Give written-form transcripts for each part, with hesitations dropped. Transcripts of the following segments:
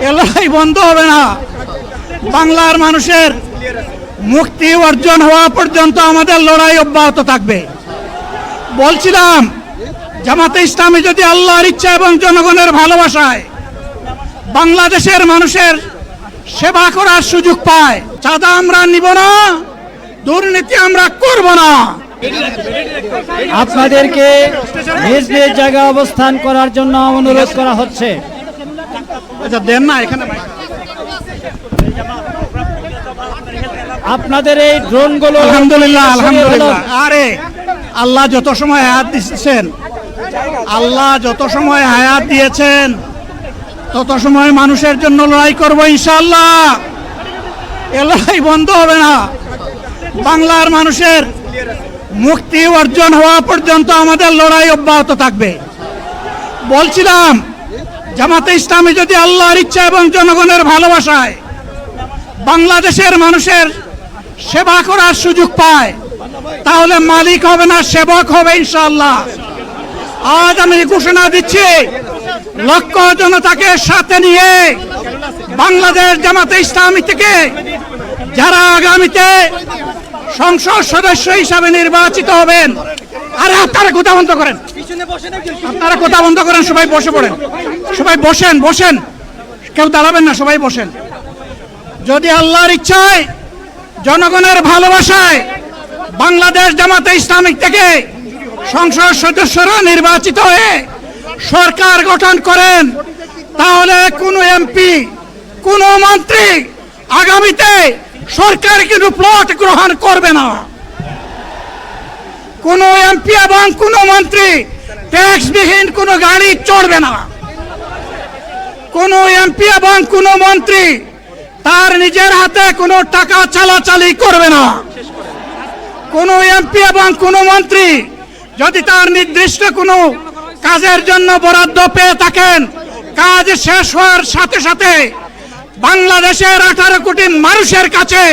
এ লড়াই বন্ধ হবে না। বাংলার মানুষের মুক্তি অর্জন হওয়া পর্যন্ত আমাদের লড়াই অব্যাহত থাকবে। বলছিলাম, জামাতে ইসলামী যদি আল্লাহর ইচ্ছা এবং জনগণের ভালোবাসায় বাংলাদেশের মানুষের সেবা করার সুযোগ পায়, চাঁদা আমরা নিব না, দুর্নীতি আমরা করব না। আপনাদেরকে নিজ নিজ জায়গায় অবস্থান করার জন্য অনুরোধ করা হচ্ছে। আচ্ছা, দেন না এখানে। আপনাদের এই ড্রোনগুলো আলহামদুলিল্লাহ, আলহামদুলিল্লাহ। আরে আল্লাহ যত সময় হায়াত দিচ্ছেন, আল্লাহ যত সময় হায়াত দিয়েছেন তত সময় মানুষের জন্য লড়াই করবো ইনশাআল্লাহ। এ লড়াই বন্ধ হবে না। বাংলার মানুষের মুক্তি অর্জন হওয়া পর্যন্ত আমাদের লড়াই অব্যাহত থাকবে। বলছিলাম, জামাতে ইসলামী যদি আল্লাহর ইচ্ছা এবং জনগণের ভালোবাসায় বাংলাদেশের মানুষের সেবা করার সুযোগ পায়, তাহলে মালিক হবে না, সেবক হবে ইনশাআল্লাহ। আজ আমি ঘোষণা দিচ্ছি, লক্ষ জনতাকে সাথে নিয়ে বাংলাদেশ জামাতে ইসলামী থেকে যারা আগামীতে সংসদ সদস্য হিসাবে নির্বাচিত হবেন, আরে আপনারা কথা বন্ধ করেন, আপনারা কথা বন্ধ করেন, সবাই বসে পড়েন, সবাই বসেন, বসেন, কেউ দাঁড়াবেন না, সবাই বসেন। যদি আল্লাহর ইচ্ছায় জনগণের ভালোবাসায় বাংলাদেশ জামাতে ইসলামী থেকে সংসদ সদস্যরা নির্বাচিত হয়ে সরকার গঠন করেন, তাহলে কোনো এমপি, কোনো মন্ত্রী আগামীতে সরকার কিন্তু প্লট গ্রহণ করবে না। কোনো এমপি এবং কোনো মন্ত্রী ট্যাক্সবিহীন কোনো গাড়ি চড়বে না। কোনো এমপি এবং কোনো মন্ত্রী তার নিজের হাতে কোনো টাকা চালাচালি করবে না। কোনো এমপি এবং কোনো মন্ত্রী যদি তার নির্দিষ্ট কোনো কাজের জন্য বরাদ্দ পেয়ে থাকেন, কাজ শেষ হওয়ার সাথে সাথে বাংলাদেশের 18 কোটি মানুষের কাছে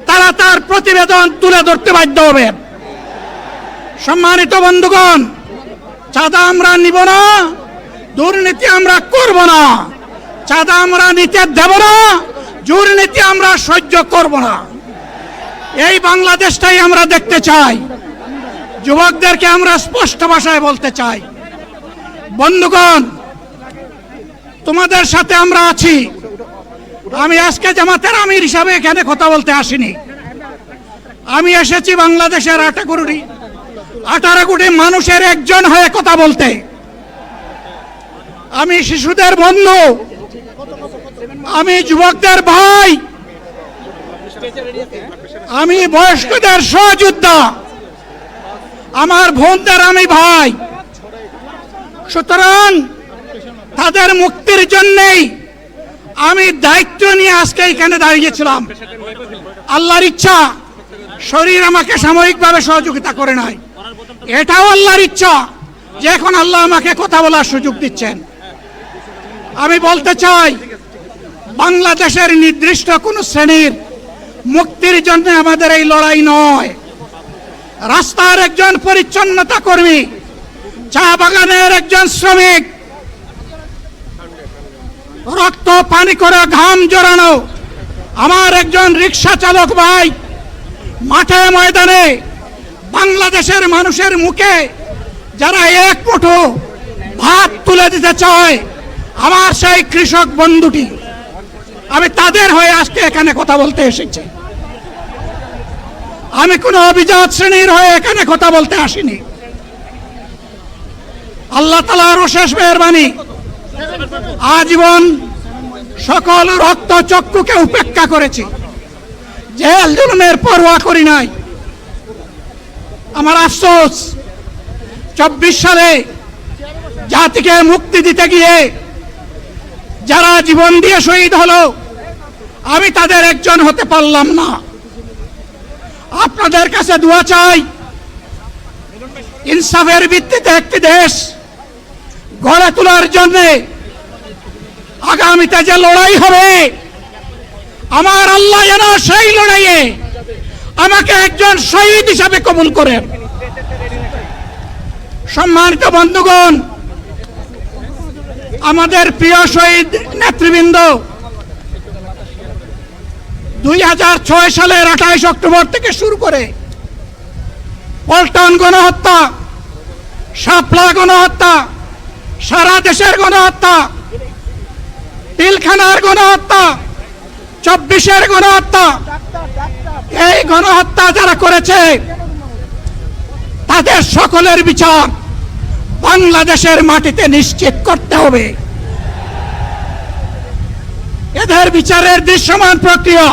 তারা তার প্রতিবেদন তুলে ধরতে বাধ্য হবে। সম্মানিত বন্ধুগণ, চাঁদা আমরা নিব না, দুর্নীতি আমরা করব না। চাঁদা আমরা নিতে দেব না, দুর্নীতি আমরা সহ্য করব না। এই বাংলাদেশটাই আমরা দেখতে চাই। যুবকদেরকে আমরা স্পষ্ট ভাষায় বলতে চাই, বন্ধুগণ, তোমাদের সাথে আমরা আছি। আমি আজকে জামাতের আমির হিসাবে এখানে কথা বলতে আসিনি। আমি এসেছি বাংলাদেশের 18 কোটি মানুষের একজন হয়ে কথা বলতে। আমি শিশুদের বন্ধু, আমি যুবকদের ভাই, আমি বয়স্কদের সহযোদ্ধা, আমার বোনদের আমি ভাই। সুতরাং তাদের মুক্তির জন্যই আমি দায়িত্ব নিয়ে আজকে এখানে দাঁড়িয়েছিলাম। আল্লাহর ইচ্ছা, শরীর আমাকে সাময়িকভাবে সহযোগিতা করে নাই, এটাও আল্লাহর ইচ্ছা যে এখন আল্লাহ আমাকে কথা বলার সুযোগ দিচ্ছেন। আমি বলতে চাই, বাংলাদেশের নির্দিষ্ট কোন শ্রেণীর মুক্তির জন্য আমাদের এই লড়াই নয়। রাস্তার একজন পরিচ্ছন্নতা কর্মী, চা বাগানের একজন শ্রমিক, রক্ত পানি করে ঘাম জড়ানো আমার একজন রিক্সা চালক ভাই মাঠে ময়দানে বাংলাদেশের মানুষের মুখে যারা এক মুঠো ভাত তুলে দিতে চায়, আমার সেই কৃষক বন্ধুটি, আমি তাদের হয়ে আজকে এখানে কথা বলতে এসেছি। আমি কোনো অভিজাত শ্রেণীর হয়ে এখানে কথা বলতে আসিনি। আল্লাহ তাআলার অশেষ মেহেরবানি, আজীবন সকল রক্ত চক্ষুকে উপেক্ষা করেছি, জেল জুলুমের পরোয়া করি নাই। আমার আফসোস, 24 সালে জাতিকে মুক্তি দিতে গিয়ে যারা জীবন দিয়ে শহীদ হলো, আমি তাদের একজন হতে পারলাম না। আপনাদের কাছে দোয়া চাই, ইনসাফের ভিত্তিতে একটি দেশ গড়ে তোলার জন্য আগামীতে যে লড়াই হবে, আমার আল্লাহ যেন সেই লড়াইয়ে আমাকে একজন শহীদ হিসাবে কবুল করেন। সম্মানিত বন্ধুগণ, আমাদের প্রিয় শহীদ নেতৃবৃন্দ 2006 সালের 28 অক্টোবর থেকে শুরু করে পল্টন গণহত্যা, শাপলা গণহত্যা, সারা দেশের গণহত্যা, পিলখানার গণহত্যা, 24-এর গণহত্যা, এই গণহত্যা যারা করেছে তাদের সকলের বিচার বাংলাদেশের মাটিতে নিশ্চিত করতে হবে। এদের বিচারের দৃশ্যমান প্রক্রিয়া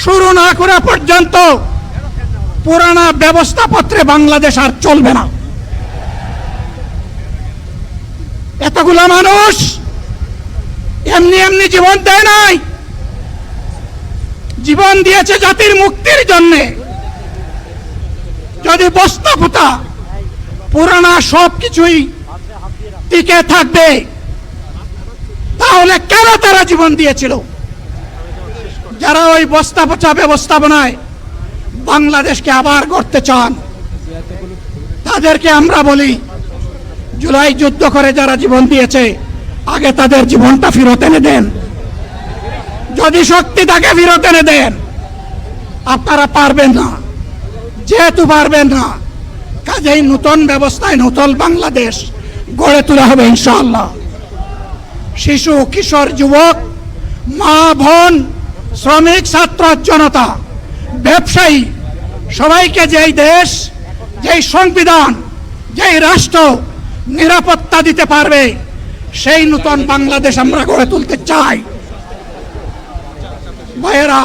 শুরু না করা পর্যন্ত পুরানা ব্যবস্থাপত্রে বাংলাদেশ আর চলবে না। এতগুলো মানুষ এমনি এমনি জীবন দেয় নাই, জীবন দিয়েছে জাতির মুক্তির জন্যে। যদি বস্তা পোতা পুরানা সব কিছুই টিকে থাকবে তাহলে কেন তারা জীবন দিয়েছিল? যারা ওই বস্তা পচা ব্যবস্থাপনায় বাংলাদেশকে আবার গড়তে চান তাদেরকে আমরা বলি, জুলাই যুদ্ধ করে যারা জীবন দিয়েছে আগে তাদের জীবনটা ফেরত এনে দেন। যদি শক্তি তাকে ফেরত এনে দেন, আপনারা পারবেন না। যেহেতু পারবেন না, কাজেই নতুন ব্যবস্থায় নতুন বাংলাদেশ গড়ে তোলা হবে ইনশাআল্লাহ। শিশু, কিশোর, যুবক, মা, বোন, শ্রমিক, ছাত্র, জনতা, ব্যবসায়ী সবাইকে যেই দেশ, যেই সংবিধান, যেই রাষ্ট্র নিরাপত্তা দিতে পারবে সেই নতুন বাংলাদেশ আমরা গড়ে তুলতে চাই। ভাইয়েরা,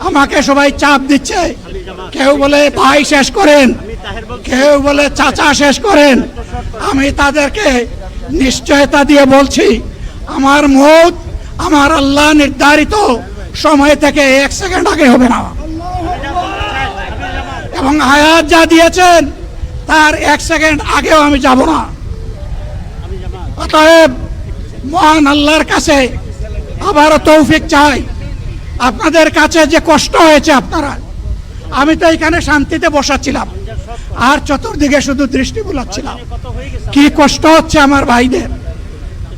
আমাকে সবাই চাপ দিচ্ছে, কেউ বলে ভাই শেষ করেন, কেউ বলে চাচা শেষ করেন। আমি তাদেরকে নিশ্চয়তা দিয়ে বলছি, আমার মত আমার আল্লাহ নির্ধারিত সময় থেকে 1 সেকেন্ড আগে হবে না, এবং হায়াত যা দিয়েছেন তার 1 সেকেন্ড আগেও আমি যাব না। অতএব মহান আল্লাহর কাছে আবারও তৌফিক চাই। আপনাদের কাছে যে কষ্ট হয়েছে আপনারা, আমি তো এখানে শান্তিতে বসাচ্ছিলাম আর চতুর্দিকে শুধু দৃষ্টি বুলাচ্ছিলাম। কি কষ্ট হচ্ছে আমার ভাইদের।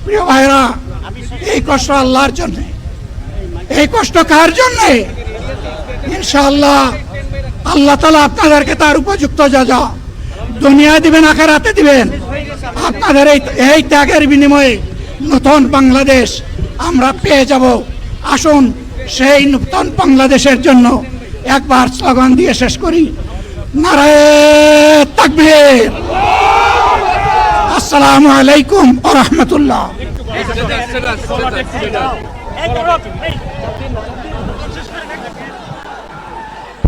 প্রিয় ভাইরা, এই কষ্ট আল্লাহর জন্য। এই কষ্ট কার জন্য? ইনশাআল্লাহ আল্লাহ তাআলা আপনাদেরকে তার উপযুক্ত যা দুনিয়া দিবেন, আখিরাতে দিবেন। আপনাদের এই ত্যাগের বিনিময়ে নতুন বাংলাদেশ আমরা পেয়ে যাব। আসুন সেই নতুন বাংলাদেশের জন্য একবার স্লোগান দিয়ে শেষ করি, নারায়ে তাকবীর। আসসালামু আলাইকুম ওয়া রাহমাতুল্লাহ।